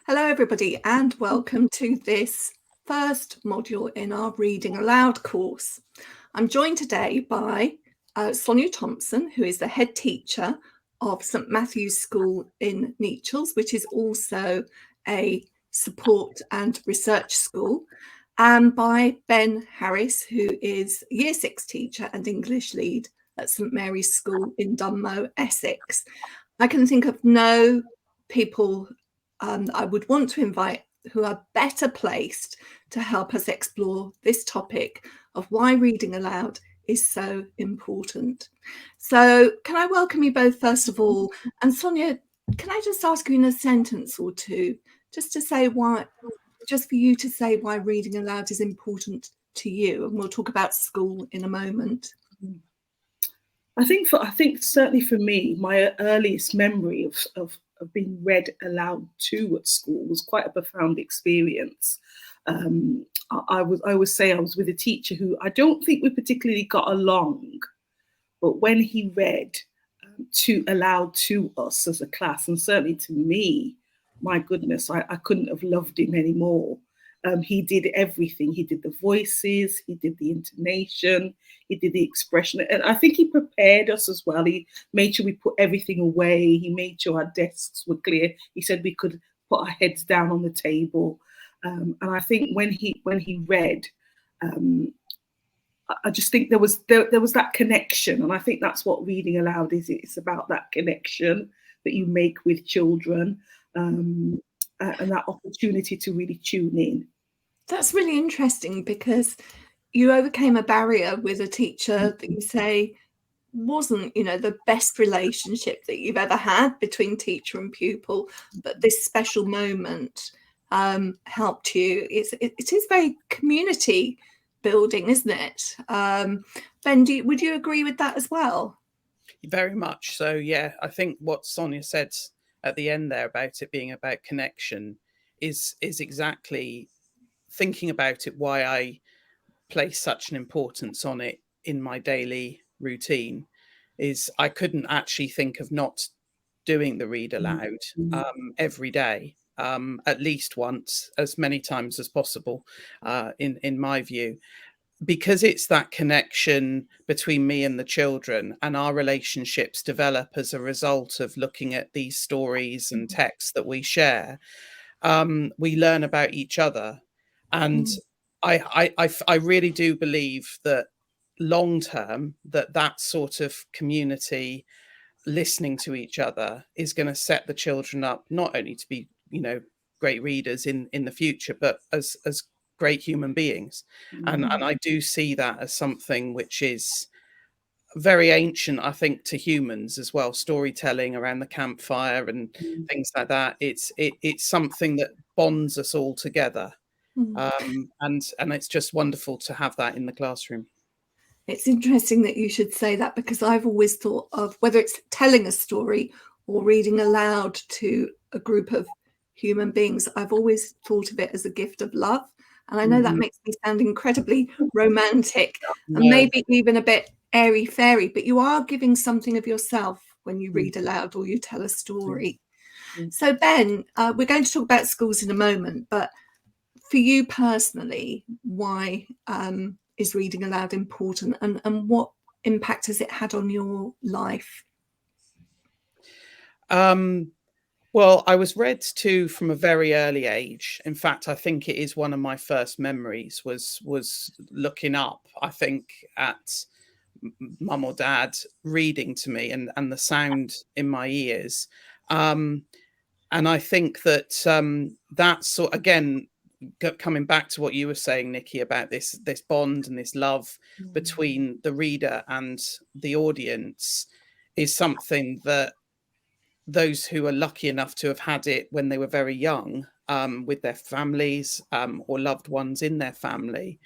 Hello everybody and welcome to this first module in our Reading Aloud course. I'm joined today by Sonia Thompson, who is the head teacher of St Matthew's School in Nechells, which is also a support and research school, and by Ben Harris, who is Year 6 teacher and English lead at St Mary's School in Dunmow, Essex. I can think of no people I would want to invite who are better placed to help us explore this topic of why reading aloud is so important. So can I welcome you both first of all? And Sonia, can I just ask you in a sentence or two, just to say why, just for you to say why reading aloud is important to you, and we'll talk about school in a moment. I think certainly for me, my earliest memory of being read aloud to at school was quite a profound experience. I always say I was with a teacher who I don't think we particularly got along, but when he read aloud to us as a class, and certainly to me, my goodness, I couldn't have loved him anymore. He did everything. He did the voices, he did the intonation, he did the expression. And I think he prepared us as well. He made sure we put everything away. He made sure our desks were clear. He said we could put our heads down on the table. And I think when he read, I just think there was that connection. And I think that's what reading aloud is. It's about that connection that you make with children. And that opportunity to really tune in. That's really interesting because you overcame a barrier with a teacher that you say wasn't, the best relationship that you've ever had between teacher and pupil, but this special moment helped you. It is very community building, isn't it? Ben, would you agree with that as well? Very much so, yeah. I think what Sonia said at the end there about it being about connection is exactly thinking about it, why I place such an importance on it in my daily routine. Is I couldn't actually think of not doing the read aloud every day, at least once, as many times as possible, in my view, because it's that connection between me and the children, and our relationships develop as a result of looking at these stories and texts that we share. We learn about each other. And I really do believe that long term, that sort of community listening to each other is going to set the children up not only to be, great readers in the future, but as great human beings. And I do see that as something which is very ancient, I think, to humans as well. Storytelling around the campfire and things like that. It's something that bonds us all together. And it's just wonderful to have that in the classroom. It's interesting that you should say that, because I've always thought of whether it's telling a story or reading aloud to a group of human beings, I've always thought of it as a gift of love. And I know that makes me sound incredibly romantic and maybe even a bit airy-fairy, but you are giving something of yourself when you read aloud or you tell a story. So Ben, we're going to talk about schools in a moment, but for you personally, why is reading aloud important, and what impact has it had on your life? Well, I was read to from a very early age. In fact, I think it is one of my first memories was looking up, I think, at mum or dad reading to me and the sound in my ears. And I think that that's sort, again, coming back to what you were saying, Nikki, about this bond and this love between the reader and the audience is something that those who are lucky enough to have had it when they were very young, with their families or loved ones in their family,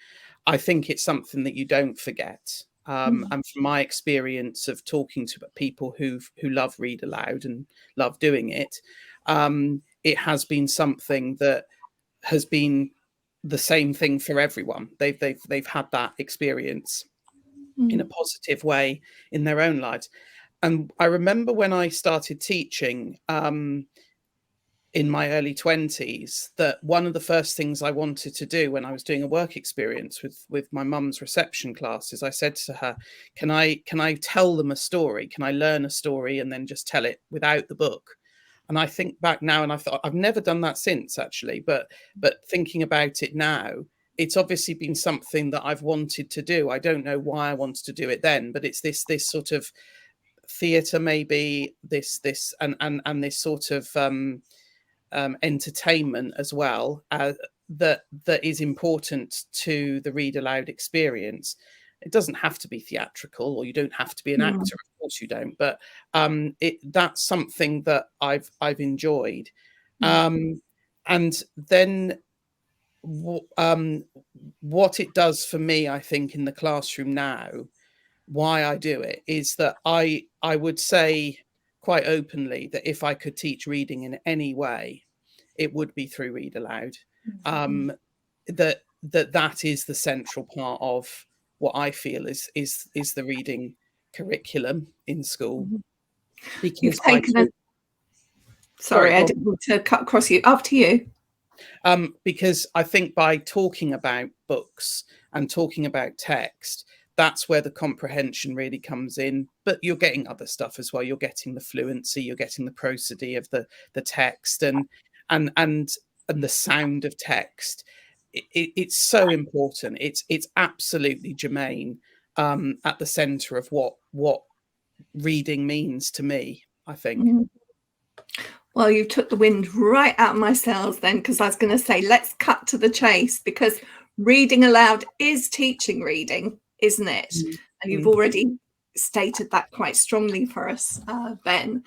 I think it's something that you don't forget. And from my experience of talking to people who love read aloud and love doing it, it has been something that has been the same thing for everyone. They've had that experience in a positive way in their own lives. And I remember when I started teaching, in my early 20s that one of the first things I wanted to do when I was doing a work experience with my mum's reception classes, I said to her, can I tell them a story? Can I learn a story and then just tell it without the book? And I think back now, and I thought I've never done that since, actually, but thinking about it now, it's obviously been something that I've wanted to do. I don't know why I wanted to do it then, but it's this sort of theatre, maybe this and this sort of entertainment as well, that is important to the read aloud experience. It doesn't have to be theatrical, or you don't have to be an actor. Of course you don't, but that's something that I've enjoyed. And then what it does for me, I think, in the classroom now, why I do it, is that I would say quite openly that if I could teach reading in any way, it would be through Read Aloud. That is the central part of what I feel is the reading curriculum in school. Because sorry, I didn't want to cut across you. After you. Because I think by talking about books and talking about text, that's where the comprehension really comes in. But you're getting other stuff as well. You're getting the fluency, you're getting the prosody of the text, and the sound of text. It's so important. It's absolutely germane, at the centre of what reading means to me, I think. Well, you took the wind right out of my sails then, because I was going to say, let's cut to the chase, because reading aloud is teaching reading, isn't it? And you've already stated that quite strongly for us, Ben.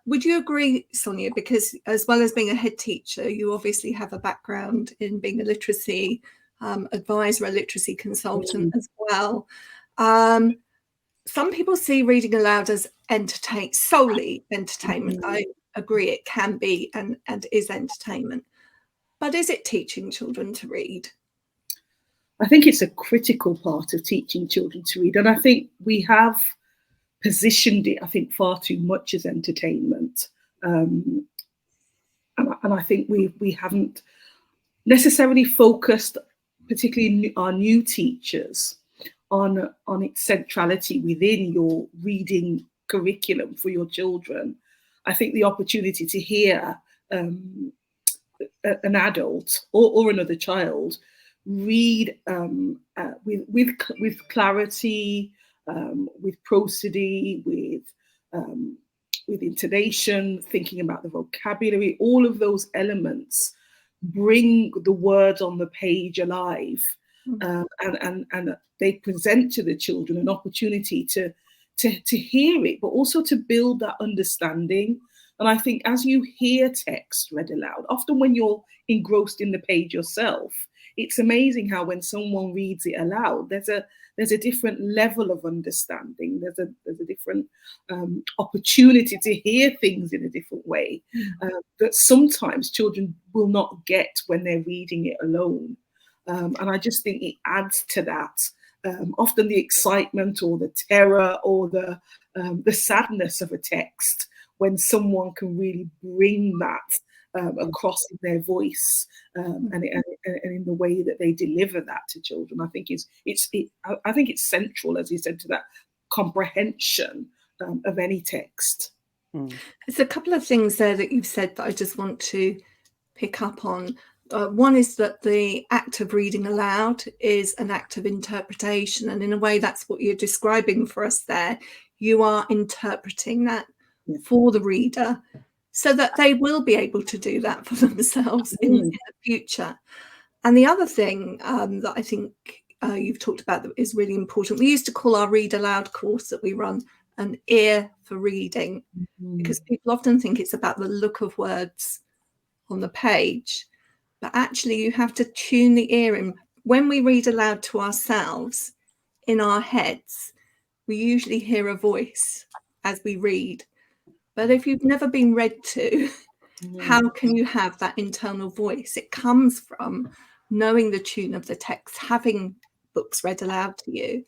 Would you agree, Sonia, because as well as being a head teacher, you obviously have a background in being a literacy advisor, a literacy consultant as well. Some people see reading aloud as solely entertainment. I agree, it can be and is entertainment. But is it teaching children to read? I think it's a critical part of teaching children to read. And I think we have positioned it, I think, far too much as entertainment. And I think we haven't necessarily focused, particularly our new teachers, on its centrality within your reading curriculum for your children. I think the opportunity to hear an adult or another child read with clarity, with prosody, with intonation, thinking about the vocabulary, all of those elements bring the words on the page alive, and they present to the children an opportunity to hear it, but also to build that understanding. And I think as you hear text read aloud, often when you're engrossed in the page yourself, it's amazing how when someone reads it aloud, there's a different level of understanding. There's a different opportunity to hear things in a different way that sometimes children will not get when they're reading it alone. And I just think it adds to that. Often the excitement or the terror or the sadness of a text, when someone can really bring that across in their voice and in the way that they deliver that to children. I think it's central, as you said, to that comprehension of any text. There's a couple of things there that you've said that I just want to pick up on. One is that the act of reading aloud is an act of interpretation, and in a way that's what you're describing for us there. You are interpreting that for the reader so that they will be able to do that for themselves in the future. And the other thing that I think you've talked about that is really important, we used to call our Read Aloud course that we run an ear for reading, because people often think it's about the look of words on the page. But actually, you have to tune the ear in. When we read aloud to ourselves in our heads, we usually hear a voice as we read. But if you've never been read to, how can you have that internal voice? It comes from knowing the tune of the text, having books read aloud to you.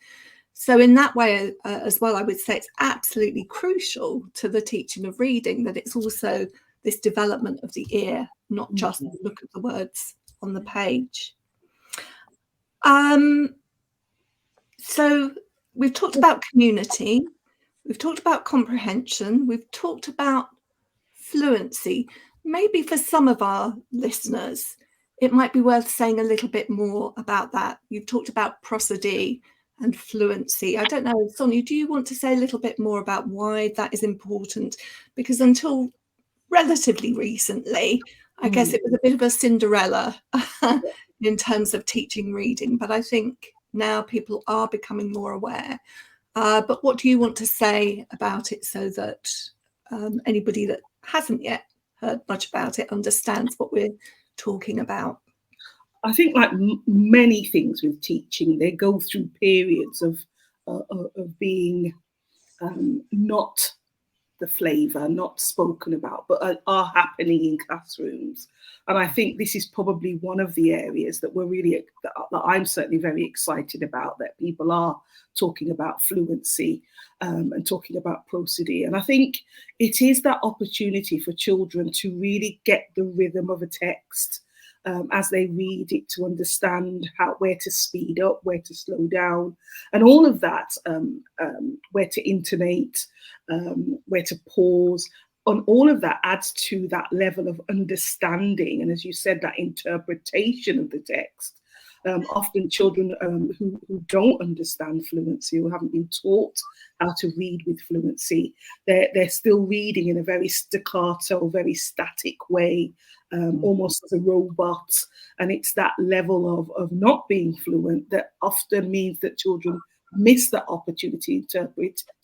So in that way as well, I would say it's absolutely crucial to the teaching of reading that it's also this development of the ear, not just look at the words on the page. So we've talked about community, we've talked about comprehension, we've talked about fluency. Maybe for some of our listeners, it might be worth saying a little bit more about that. You've talked about prosody and fluency. I don't know, Sonia, do you want to say a little bit more about why that is important? Because until relatively recently, I guess it was a bit of a Cinderella in terms of teaching reading, but I think now people are becoming more aware. But what do you want to say about it so that anybody that hasn't yet heard much about it understands what we're talking about? I think, like many things with teaching, they go through periods of being not the flavour, not spoken about, but are happening in classrooms. And I think this is probably one of the areas that that I'm certainly very excited about, that people are talking about fluency and talking about prosody. And I think it is that opportunity for children to really get the rhythm of a text as they read it, to understand where to speed up, where to slow down, and all of that, where to intonate, where to pause. And all of that adds to that level of understanding. And as you said, that interpretation of the text. Often children who don't understand fluency, who haven't been taught how to read with fluency, they're still reading in a very staccato, very static way, almost as a robot. And it's that level of not being fluent that often means that children miss that opportunity to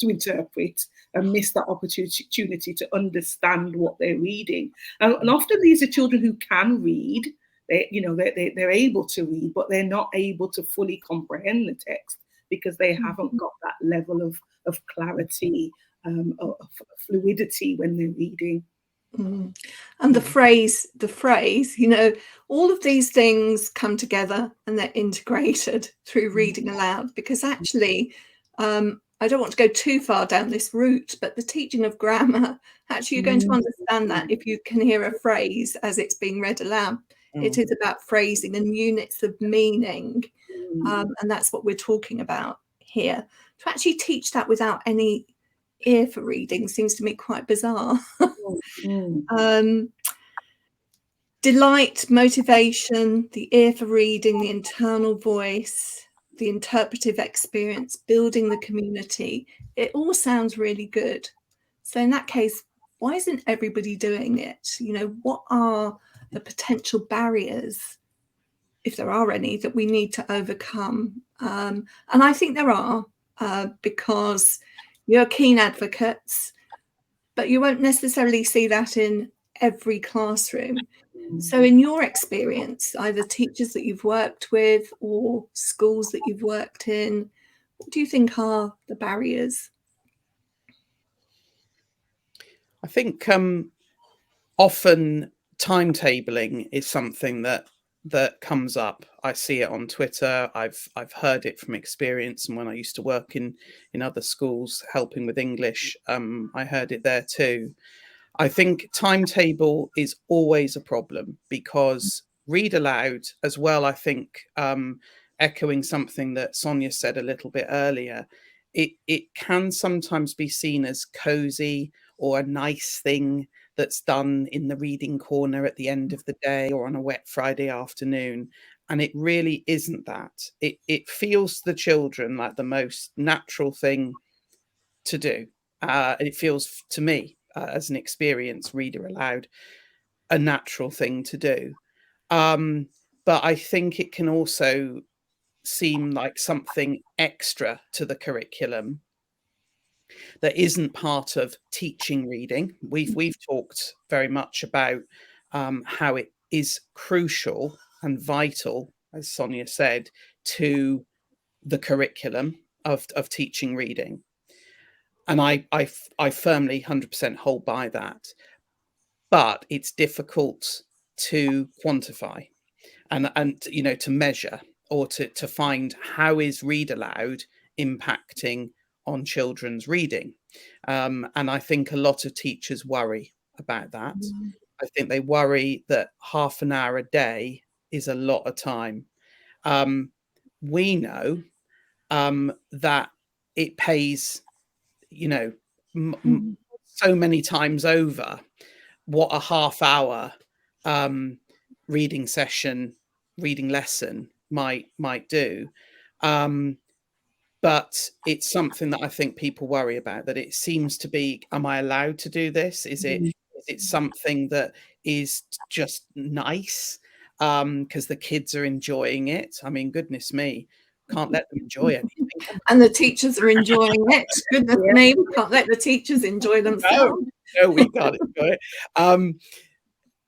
interpret and miss that opportunity to understand what they're reading. And often these are children who can read. They're able to read, but they're not able to fully comprehend the text because they haven't got that level of clarity, of fluidity when they're reading. And the phrase, all of these things come together and they're integrated through reading aloud, because actually, I don't want to go too far down this route, but the teaching of grammar, actually, you're going to understand that if you can hear a phrase as it's being read aloud. It is about phrasing and units of meaning. And that's what we're talking about here. To actually teach that without any ear for reading seems to me quite bizarre. Delight, motivation, the ear for reading, the internal voice, the interpretive experience, building the community, it all sounds really good. So in that case, why isn't everybody doing it? What are the potential barriers, if there are any, that we need to overcome? And I think there are, because you're keen advocates, but you won't necessarily see that in every classroom. So in your experience, either teachers that you've worked with or schools that you've worked in, what do you think are the barriers? I think often timetabling is something that comes up. I see it on Twitter. I've heard it from experience, and when I used to work in other schools helping with English, I heard it there too. I think timetable is always a problem, because read aloud as well, I think, echoing something that Sonia said a little bit earlier, it can sometimes be seen as cozy or a nice thing that's done in the reading corner at the end of the day or on a wet Friday afternoon. And it really isn't that. It feels to the children like the most natural thing to do. It feels to me, as an experienced reader aloud, a natural thing to do. But I think it can also seem like something extra to the curriculum that isn't part of teaching reading. We've talked very much about how it is crucial and vital, as Sonia said, to the curriculum of teaching reading. And I firmly 100% hold by that. But it's difficult to quantify and to measure, or to find how is read aloud impacting on children's reading. And I think a lot of teachers worry about that. I think they worry that half an hour a day is a lot of time. We know that it pays, so many times over what a half hour reading lesson might do. But it's something that I think people worry about, that it seems to be, am I allowed to do this? Is it something that is just nice because the kids are enjoying it? I mean, goodness me, can't let them enjoy anything. And the teachers are enjoying it. Goodness me, we can't let the teachers enjoy themselves. No, we can't enjoy it.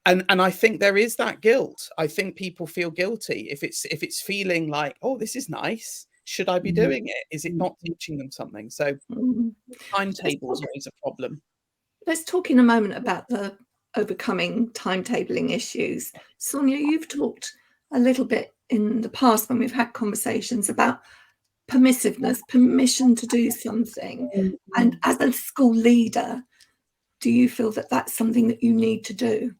And I think there is that guilt. I think people feel guilty if it's feeling like, oh, this is nice. Should I be doing it? Is it not teaching them something? So timetable is always a problem. Let's talk in a moment about the overcoming timetabling issues. Sonia, you've talked a little bit in the past when we've had conversations about permissiveness, permission to do something. And as a school leader, do you feel that that's something that you need to do?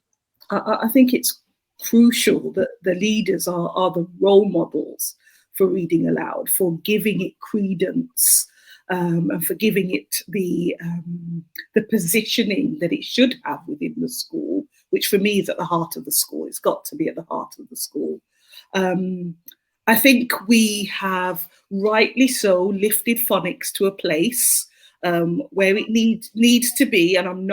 I think it's crucial that the leaders are the role models for reading aloud, for giving it credence, and for giving it the positioning that it should have within the school, which for me is at the heart of the school. It's got to be at the heart of the school. I think we have, rightly so, lifted phonics to a place where it needs to be, and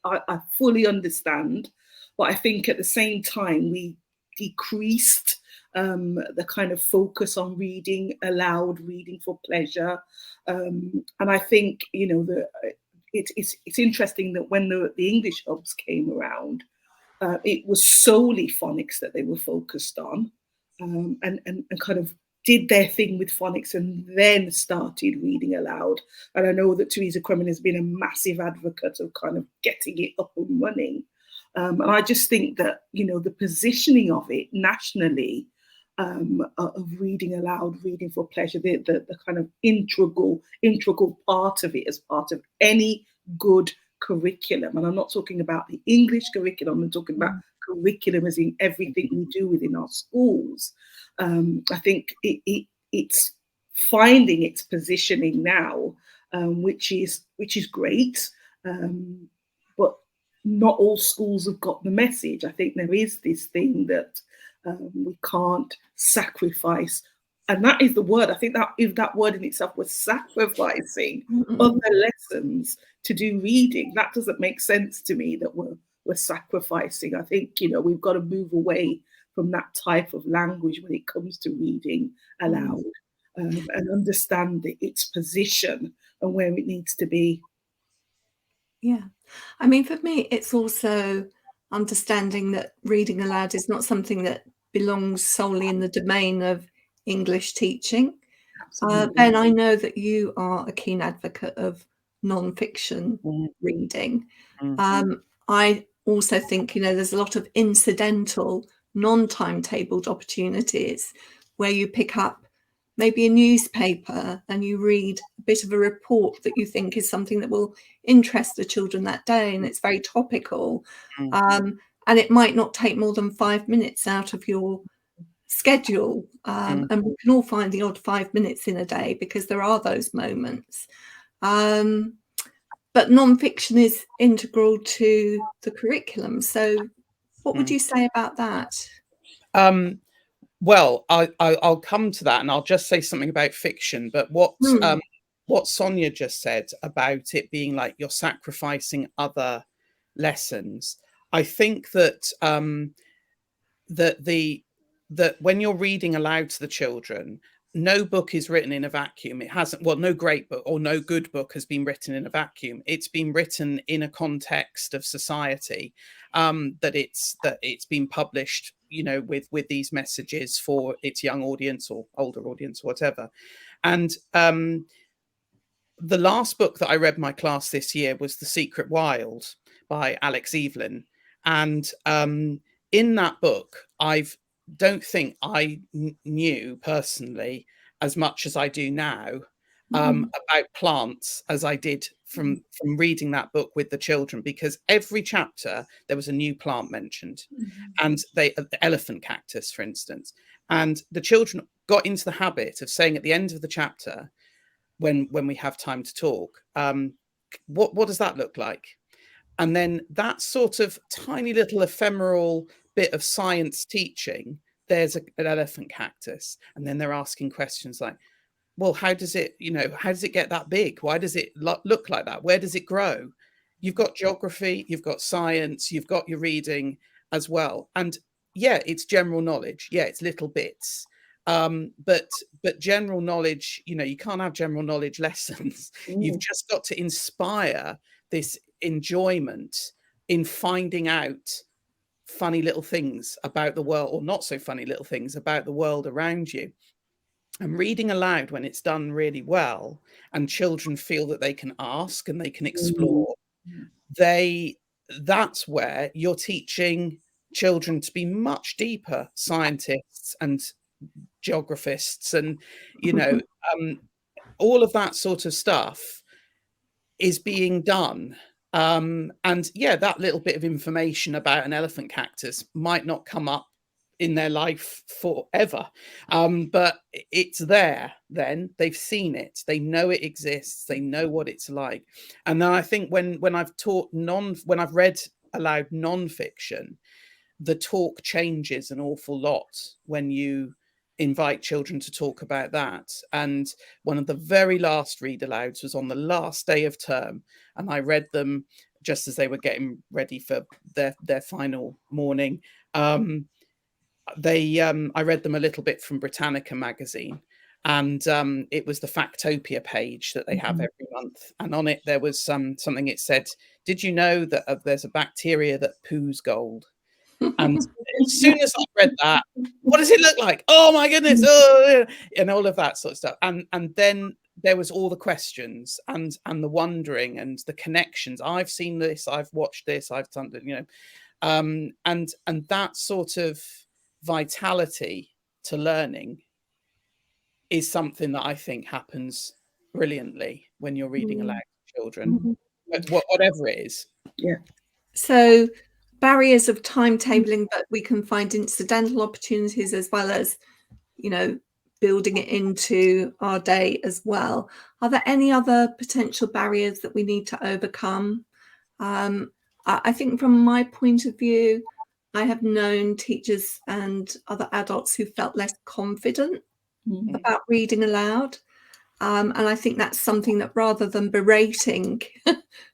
I fully understand, but I think at the same time we decreased the kind of focus on reading aloud, reading for pleasure, and I think it's interesting that when the English hubs came around, it was solely phonics that they were focused on, and kind of did their thing with phonics and then started reading aloud. And I know that Teresa Kremen has been a massive advocate of kind of getting it up and running. And I just think that, the positioning of it nationally, of reading aloud, reading for pleasure, the kind of integral part of it as part of any good curriculum. And I'm not talking about the English curriculum, I'm talking about curriculum as in everything we do within our schools. I think it's finding its positioning now, which is great, but not all schools have got the message. I think there is this thing that we can't sacrifice, and that is the word. I think that if that word in itself was sacrificing other lessons to do reading, that doesn't make sense to me, that we're sacrificing. I think we've got to move away from that type of language when it comes to reading aloud, and understand its position and where it needs to be. Yeah, I mean, for me, it's also understanding that reading aloud is not something that belongs solely in the domain of English teaching. Ben, I know that you are a keen advocate of non-fiction reading. I also think, there's a lot of incidental, non-timetabled opportunities where you pick up maybe a newspaper and you read a bit of a report that you think is something that will interest the children that day, and it's very topical. And it might not take more than 5 minutes out of your schedule. And we can all find the odd 5 minutes in a day, because there are those moments. But non-fiction is integral to the curriculum. So what would you say about that? Well, I'll come to that, and I'll just say something about fiction. But what Sonia just said about it being like you're sacrificing other lessons, I think that that when you're reading aloud to the children, no book is written in a vacuum. It hasn't. Well, no great book or no good book has been written in a vacuum. It's been written in a context of society. That it's been published, with these messages for its young audience or older audience, or whatever. And the last book that I read in my class this year was The Secret Wild by Alex Evelyn. And in that book, don't think I knew personally as much as I do now about plants as I did from reading that book with the children, because every chapter there was a new plant mentioned, and the elephant cactus, for instance, and the children got into the habit of saying at the end of the chapter, when we have time to talk, what does that look like? And then that sort of tiny little ephemeral bit of science teaching, there's an elephant cactus. And then they're asking questions like, well, how does it get that big? Why does it look like that? Where does it grow? You've got geography, you've got science, you've got your reading as well. And yeah, it's general knowledge. Yeah, it's little bits. But general knowledge, you can't have general knowledge lessons. You've just got to inspire this enjoyment in finding out funny little things about the world, or not so funny little things about the world around you. And reading aloud, when it's done really well and children feel that they can ask and they can explore, that's where you're teaching children to be much deeper scientists and geographists, and all of that sort of stuff is being done. And yeah, that little bit of information about an elephant cactus might not come up in their life forever, but it's there. Then they've seen it, they know it exists, they know what it's like. And then I think when I've read aloud non-fiction, the talk changes an awful lot when you invite children to talk about that. And one of the very last read alouds was on the last day of term, and I read them just as they were getting ready for their final morning. I read them a little bit from Britannica magazine, and it was the Factopia page that they have every month, and on it there was something. It said, "Did you know that there's a bacteria that poos gold?" And as soon as I read that, what does it look like? Oh my goodness! Oh, and all of that sort of stuff. And then there was all the questions and the wondering and the connections. I've seen this. I've watched this. I've done it. And that sort of vitality to learning is something that I think happens brilliantly when you're reading aloud to children, whatever it is. Yeah. So barriers of timetabling, but we can find incidental opportunities as well as, building it into our day as well. Are there any other potential barriers that we need to overcome? I think from my point of view, I have known teachers and other adults who felt less confident about reading aloud. And I think that's something that, rather than berating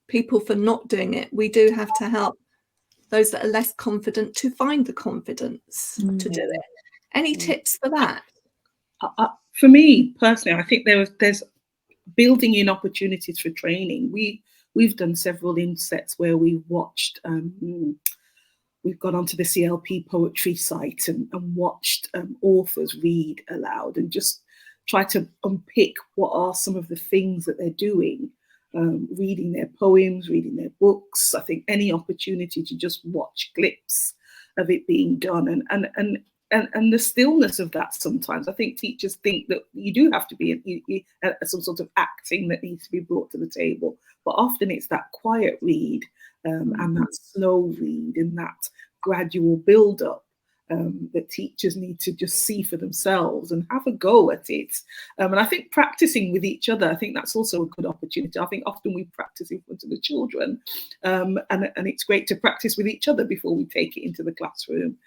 people for not doing it, we do have to help those that are less confident to find the confidence to do it. Any tips for that? For me personally, I think there's building in opportunities for training. We've done several insets where we've watched. We've gone onto the CLP poetry site and watched authors read aloud and just try to unpick what are some of the things that they're doing, reading their poems, reading their books. I think any opportunity to just watch clips of it being done and the stillness of that. Sometimes I think teachers think that you do have to be some sort of acting that needs to be brought to the table, but often it's that quiet read and that slow read and that gradual build up that teachers need to just see for themselves and have a go at it. And I think practicing with each other, I think that's also a good opportunity. I think often we practice in front of the children, and it's great to practice with each other before we take it into the classroom.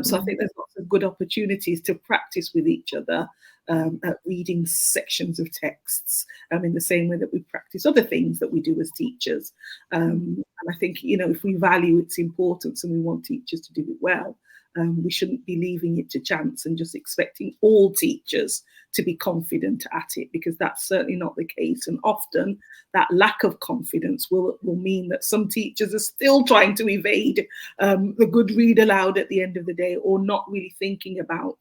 So I think there's lots of good opportunities to practice with each other at reading sections of texts in the same way that we practice other things that we do as teachers. And I think, if we value its importance and we want teachers to do it well, we shouldn't be leaving it to chance and just expecting all teachers to be confident at it, because that's certainly not the case. And often that lack of confidence will mean that some teachers are still trying to evade the good read aloud at the end of the day, or not really thinking about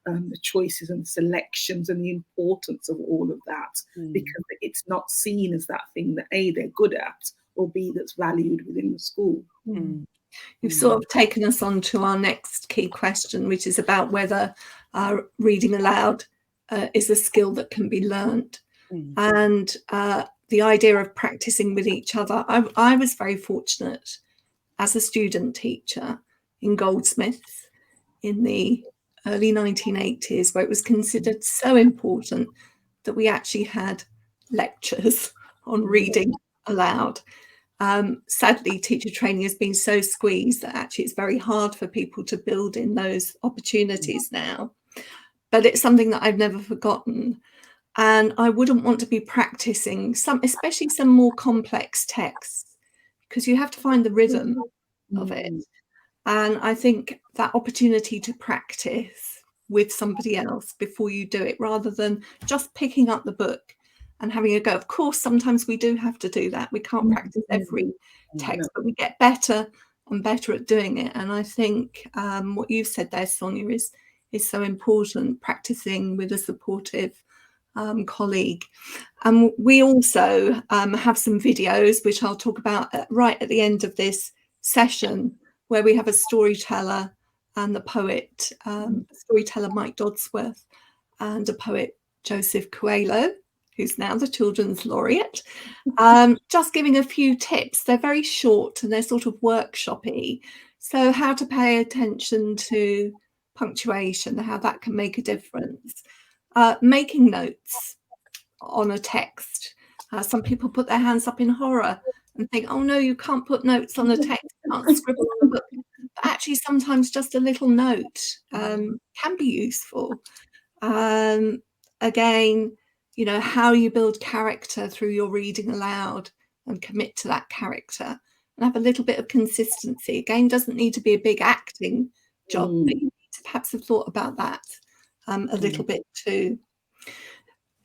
the choices and selections and the importance of all of that, because it's not seen as that thing that A, they're good at, or B, that's valued within the school. You've sort of taken us on to our next key question, which is about whether reading aloud is a skill that can be learnt. and the idea of practicing with each other. I was very fortunate as a student teacher in Goldsmiths in the early 1980s, where it was considered so important that we actually had lectures on reading aloud. Sadly, teacher training has been so squeezed that actually it's very hard for people to build in those opportunities now. But it's something that I've never forgotten. And I wouldn't want to be practicing especially some more complex texts, because you have to find the rhythm of it. And I think that opportunity to practice with somebody else before you do it, rather than just picking up the book and having a go. Of course, sometimes we do have to do that. We can't practice every text, but we get better and better at doing it. And I think what you've said there, Sonia, is so important, practicing with a supportive colleague. We also have some videos, which I'll talk about right at the end of this session, where we have a storyteller and the poet, storyteller Mike Dodsworth, and a poet, Joseph Coelho, who's now the Children's Laureate, just giving a few tips. They're very short and they're sort of workshop-y. So how to pay attention to punctuation, how that can make a difference. Making notes on a text. Some people put their hands up in horror and think, oh no, you can't put notes on a text, you can't scribble on a book. But actually, sometimes just a little note can be useful. Again, you know, how you build character through your reading aloud and commit to that character and have a little bit of consistency. Again, doesn't need to be a big acting job, but you need to perhaps have thought about that a little bit too.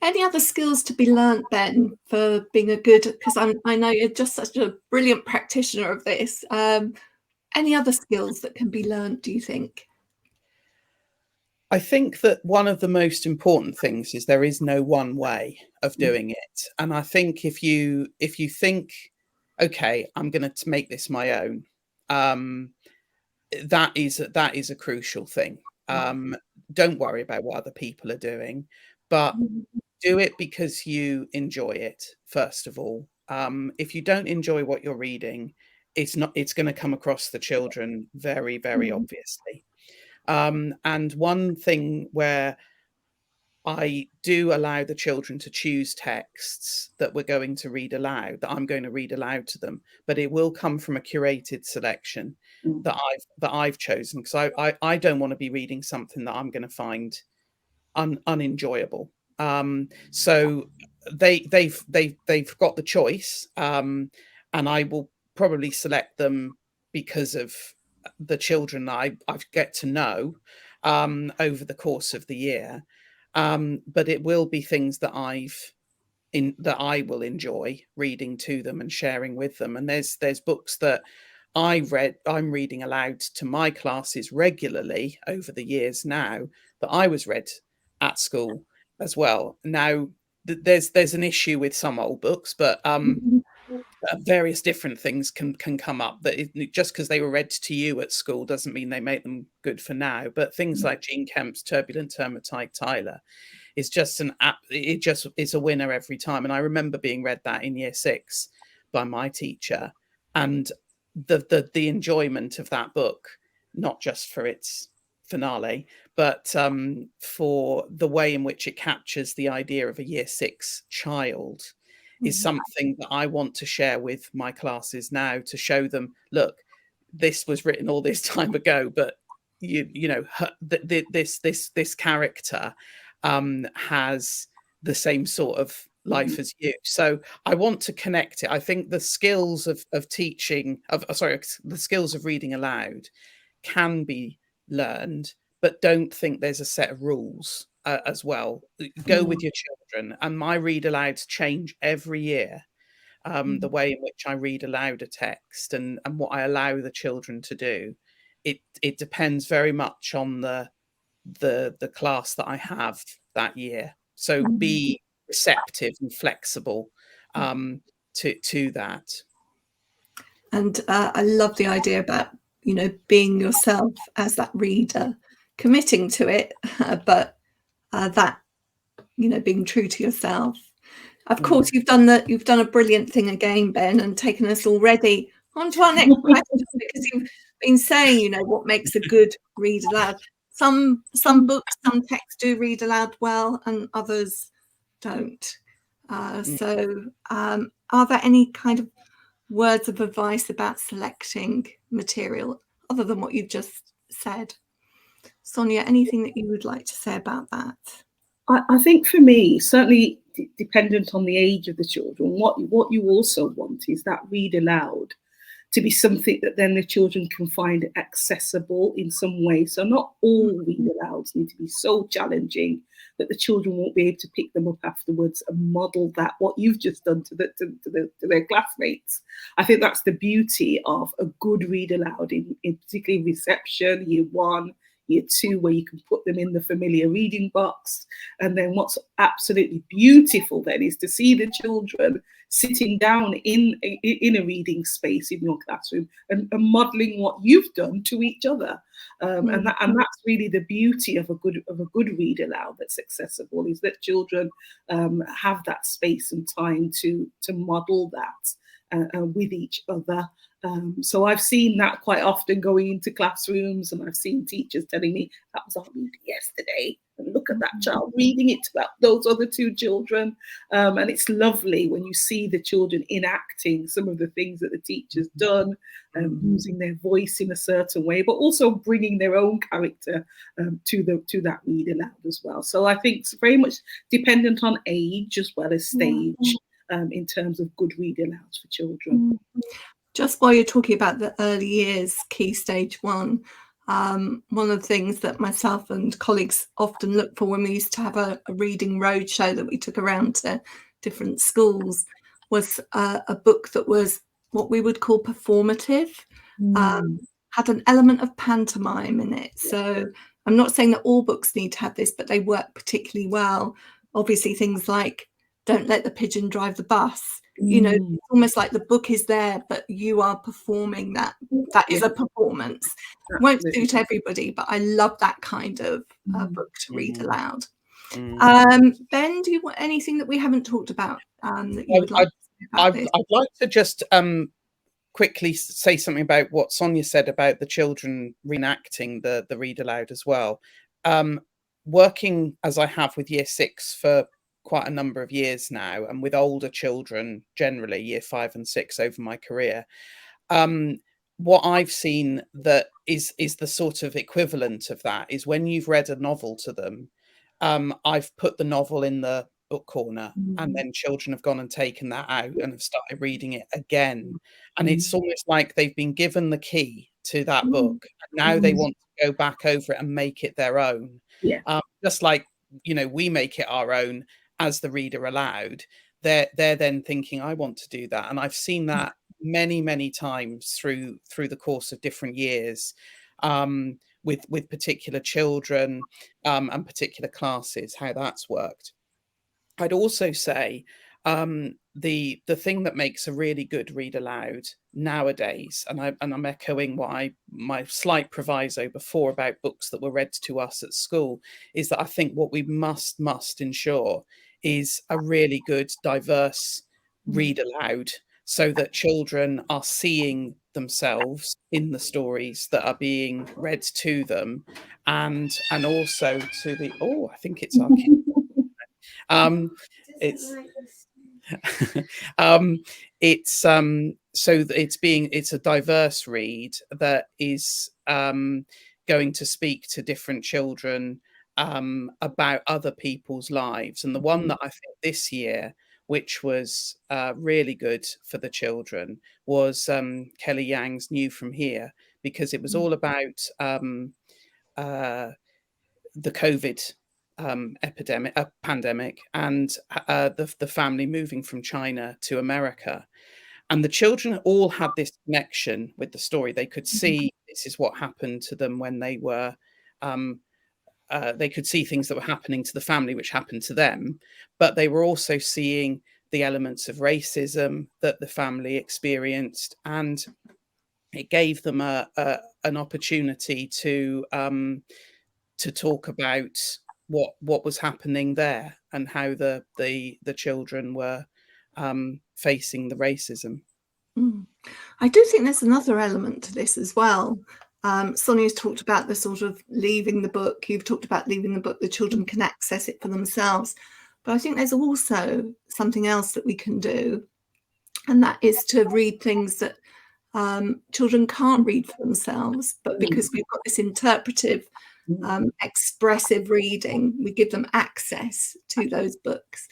Any other skills to be learnt, Ben, for being a good, because I know you're just such a brilliant practitioner of this. Any other skills that can be learnt, do you think? I think that one of the most important things is there is no one way of doing it. And I think if you think, okay, I'm going to make this my own, that is a crucial thing. Don't worry about what other people are doing, but do it because you enjoy it, first of all. If you don't enjoy what you're reading, it's going to come across the children very, very obviously. And one thing where I do allow the children to choose texts that we're going to read aloud, that I'm going to read aloud to them, but it will come from a curated selection that I've chosen, because I don't want to be reading something that I'm going to find unenjoyable. So they've got the choice, and I will probably select them because of the children I get to know over the course of the year. But it will be things that I will enjoy reading to them and sharing with them. And there's books that I'm reading aloud to my classes regularly over the years now that I was read at school as well. Now there's an issue with some old books, but various different things can come up, that just because they were read to you at school doesn't mean they make them good for now. But things like Jean Kemp's Turbulent Termitite Tyler is just it just is a winner every time. And I remember being read that in year 6 by my teacher, and the enjoyment of that book, not just for its finale, but for the way in which it captures the idea of a year 6 child, is something that I want to share with my classes now, to show them, look, this was written all this time ago, but you know, this character has the same sort of life as you. So I want to connect it. I think the skills of teaching, the skills of reading aloud can be learned, but don't think there's a set of rules as well. Go with your children. And my read alouds change every year. The way in which I read aloud a text and what I allow the children to do, it depends very much on the class that I have that year. So be receptive and flexible to that. And I love the idea about, you know, being yourself as that reader, committing to it, but that, you know, being true to yourself. Of course, you've done a brilliant thing again, Ben, and taken us already on to our next question, because you've been saying, you know, what makes a good read aloud. Some books, some texts do read aloud well, and others don't. So, are there any kind of words of advice about selecting material other than what you've just said? Sonia, anything that you would like to say about that? I think for me, certainly dependent on the age of the children, what you also want is that read aloud to be something that then the children can find accessible in some way. So not all read alouds need to be so challenging that the children won't be able to pick them up afterwards and model that, what you've just done to their classmates. I think that's the beauty of a good read aloud, in particularly reception, year 1, year 2, where you can put them in the familiar reading box. And then what's absolutely beautiful then is to see the children sitting down in a reading space in your classroom and modeling what you've done to each other. And that's really the beauty of a good read aloud that's accessible, is that children have that space and time to model that with each other. So I've seen that quite often going into classrooms, and I've seen teachers telling me, that was our reading yesterday, and look at that child reading it to those other 2 children. And it's lovely when you see the children enacting some of the things that the teacher's done, using their voice in a certain way, but also bringing their own character to that read aloud as well. So I think it's very much dependent on age as well as stage in terms of good read alouds for children. Just while you're talking about the early years, key stage 1, one of the things that myself and colleagues often look for when we used to have a reading roadshow that we took around to different schools was a book that was what we would call performative, had an element of pantomime in it. So I'm not saying that all books need to have this, but they work particularly well. Obviously, things like Don't Let the Pigeon Drive the Bus. You know, it's almost like the book is there, but you are performing that. That is a performance. Won't suit everybody, but I love that kind of book to read aloud. Ben, do you want anything that we haven't talked about that you would like to say about this? I'd like to just quickly say something about what Sonia said about the children reenacting the read aloud as well. Working as I have with year 6 for quite a number of years now, and with older children generally, year 5 and 6 over my career, what I've seen that is the sort of equivalent of that is when you've read a novel to them, I've put the novel in the book corner, and then children have gone and taken that out and have started reading it again, and it's almost like they've been given the key to that book, and now they want to go back over it and make it their own. Just like, you know, we make it our own as the reader aloud. They're then thinking, I want to do that. And I've seen that many times through the course of different years, with particular children and particular classes, how that's worked. I'd also say the thing that makes a really good read aloud nowadays, and I'm echoing what my slight proviso before about books that were read to us at school, is that I think what we must ensure is a really good diverse read aloud, so that children are seeing themselves in the stories that are being read to them, and also to the I think it's our kid. It's a diverse read that is going to speak to different children about other people's lives. And the one that I think this year, which was really good for the children, was Kelly Yang's New From Here, because it was all about the COVID pandemic, and the family moving from China to America. And the children all had this connection with the story. They could see this is what happened to them when they were they could see things that were happening to the family which happened to them, but they were also seeing the elements of racism that the family experienced, and it gave them an opportunity to talk about what was happening there and how the children were facing the racism. I do think there's another element to this as well. Sonia's talked about the sort of leaving the book. You've talked about leaving the book. The children can access it for themselves. But I think there's also something else that we can do, and that is to read things that children can't read for themselves. But because we've got this interpretive, expressive reading, we give them access to those books.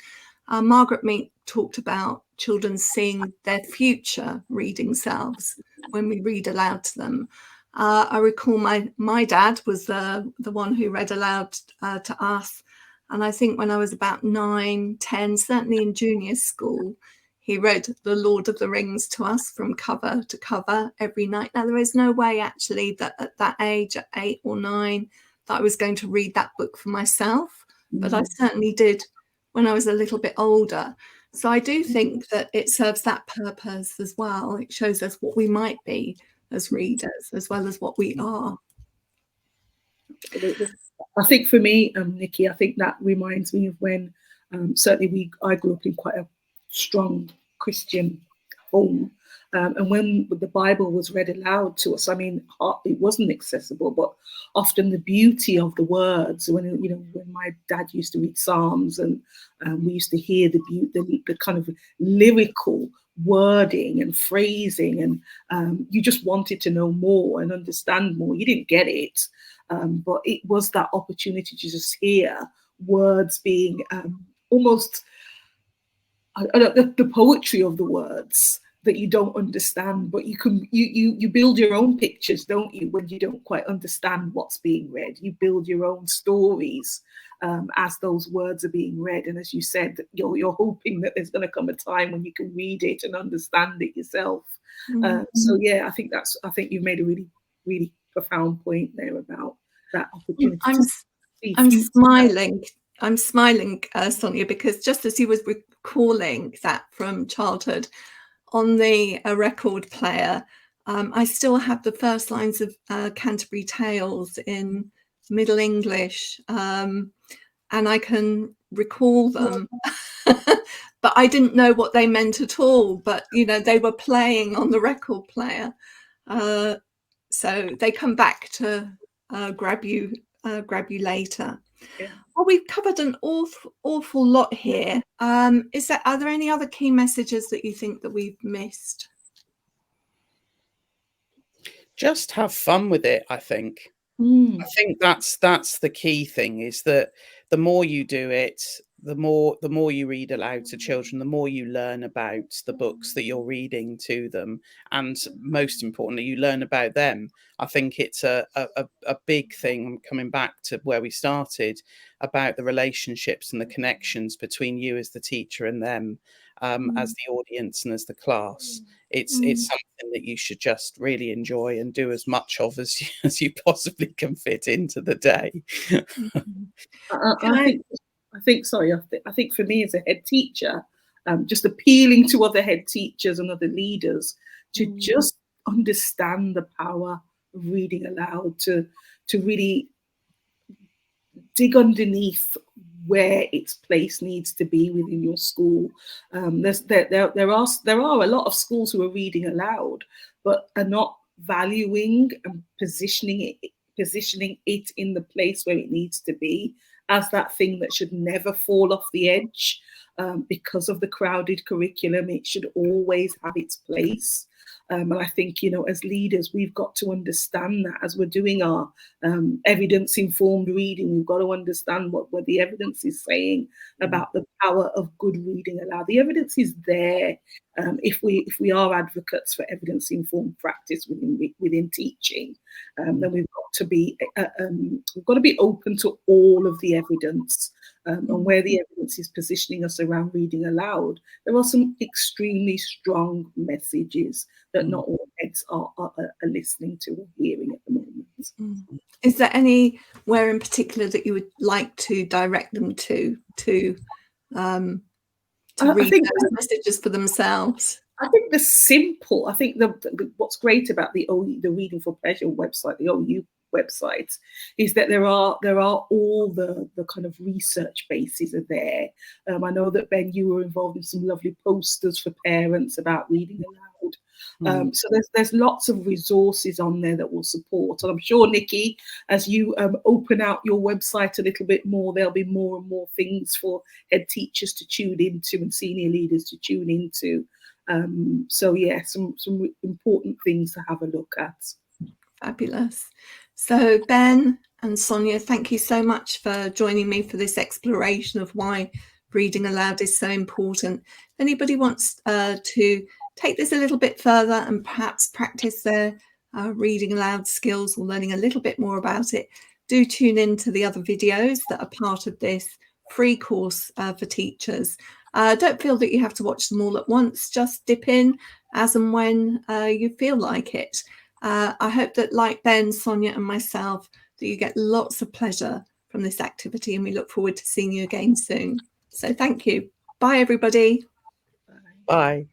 Margaret Meek talked about children seeing their future reading selves when we read aloud to them. I recall my dad was the one who read aloud to us. And I think when I was about 9, 10, certainly in junior school, he read The Lord of the Rings to us from cover to cover every night. Now, there is no way actually that at that age, at 8 or 9, that I was going to read that book for myself. But I certainly did when I was a little bit older. So I do think that it serves that purpose as well. It shows us what we might be as readers as well as what we are. I think for me, Nikki, I think that reminds me of when certainly I grew up in quite a strong Christian home. And when the Bible was read aloud to us, I mean, it wasn't accessible, but often the beauty of the words, when my dad used to read Psalms, and we used to hear the kind of lyrical wording and phrasing, and you just wanted to know more and understand more. You didn't get it, but it was that opportunity to just hear words being almost the poetry of the words that you don't understand, but you build your own pictures, don't you, when you don't quite understand what's being read. You build your own stories as those words are being read. And as you said, you're hoping that there's going to come a time when you can read it and understand it yourself. So yeah, I think you've made a really, really profound point there about that opportunity. I'm smiling, Sonia, because just as he was recalling that from childhood, on the record player, I still have the first lines of Canterbury Tales in Middle English, and I can recall them, but I didn't know what they meant at all. But they were playing on the record player, so they come back to grab you later. Yeah. Well, we've covered an awful lot here. Are there any other key messages that you think that we've missed? Just have fun with it, I think. I think that's the key thing, is that the more you do it, the more you read aloud to children, the more you learn about the books that you're reading to them, and most importantly, you learn about them. I think it's a big thing, coming back to where we started, about the relationships and the connections between you as the teacher and them as the audience and as the class. It's something that you should just really enjoy and do as much of as you possibly can fit into the day. I think for me as a head teacher, just appealing to other head teachers and other leaders to just understand the power of reading aloud, to really dig underneath where its place needs to be within your school. There are a lot of schools who are reading aloud, but are not valuing and positioning it in the place where it needs to be, as that thing that should never fall off the edge because of the crowded curriculum. It should always have its place. And I think, as leaders, we've got to understand that as we're doing our evidence-informed reading. We've got to understand what the evidence is saying about the power of good reading aloud. The evidence is there. If we are advocates for evidence-informed practice within teaching, then we've got to be open to all of the evidence. And where the evidence is positioning us around reading aloud, there are some extremely strong messages that not all heads are listening to or hearing at the moment. Is there anywhere in particular that you would like to direct them to read those messages for themselves? I think what's great about the Reading for Pleasure website, the OU website, is that there are all the kind of research bases are there. I know that, Ben, you were involved in some lovely posters for parents about reading aloud. So there's lots of resources on there that will support. And I'm sure, Nikki, as you open out your website a little bit more, there'll be more and more things for head teachers to tune into and senior leaders to tune into. So yeah, some important things to have a look at. Fabulous. So Ben and Sonia, thank you so much for joining me for this exploration of why reading aloud is so important. If anybody wants to take this a little bit further and perhaps practice their reading aloud skills or learning a little bit more about it, do tune in to the other videos that are part of this free course for teachers. Don't feel that you have to watch them all at once. Just dip in as and when you feel like it. I hope that, like Ben, Sonia and myself, that you get lots of pleasure from this activity, and we look forward to seeing you again soon. So thank you. Bye, everybody. Bye.